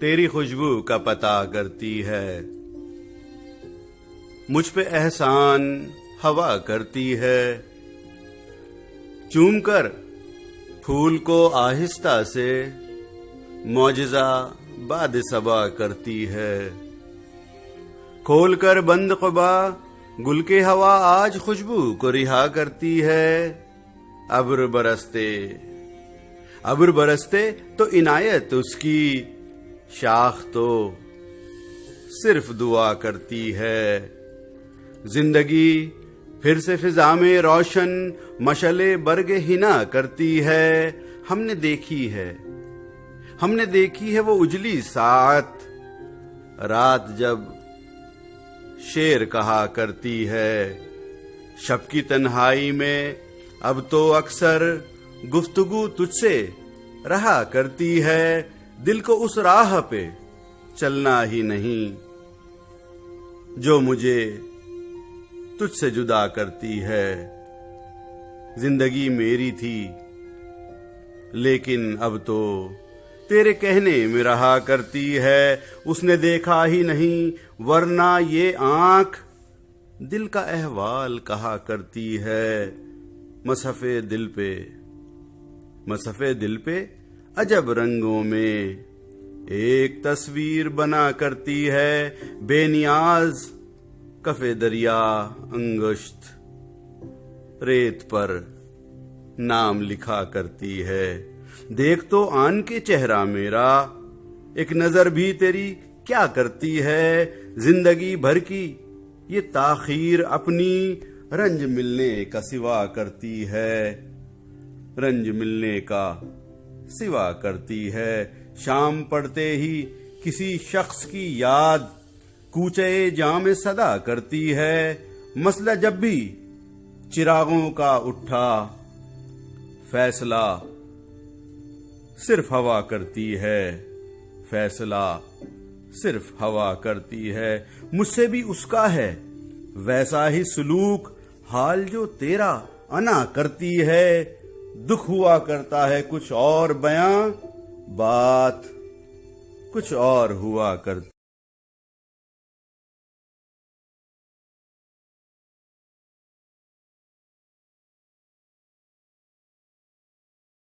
तेरी खुशबू का पता करती है। मुझ पे एहसान हवा करती है, चूम कर फूल को आहिस्ता से मौजज़ा बाद सबा करती है। खोल कर बंद क़ुबा गुल के हवा आज खुशबू को रिहा करती है। अब्र बरसते तो इनायत उसकी, शाख तो सिर्फ दुआ करती है। जिंदगी फिर से फिजा में रोशन मशले बरगे हिना करती है। हमने देखी है वो उजली साथ, रात जब शेर कहा करती है। शब की तन्हाई में अब तो अक्सर गुफ्तगू तुझसे रहा करती है। दिल को उस राह पे चलना ही नहीं जो मुझे तुझसे जुदा करती है। जिंदगी मेरी थी लेकिन अब तो तेरे कहने में रहा करती है। उसने देखा ही नहीं वरना ये आंख दिल का अहवाल कहा करती है। मसफ़े दिल पे अजब रंगों में एक तस्वीर बना करती है। बेनियाज कफ़े दरिया अंगुश्त रेत पर नाम लिखा करती है। देख तो आन के चेहरा मेरा, एक नजर भी तेरी क्या करती है। जिंदगी भर की ये ताखीर अपनी रंज मिलने का सिवा करती है। शाम पड़ते ही किसी शख्स की याद कूचे जाम सदा करती है। मसला जब भी चिरागों का उठा, फैसला सिर्फ हवा करती है। मुझसे भी उसका है वैसा ही सलूक, हाल जो तेरा अना करती है। दुख हुआ करता है कुछ और बयां, बात कुछ और हुआ करती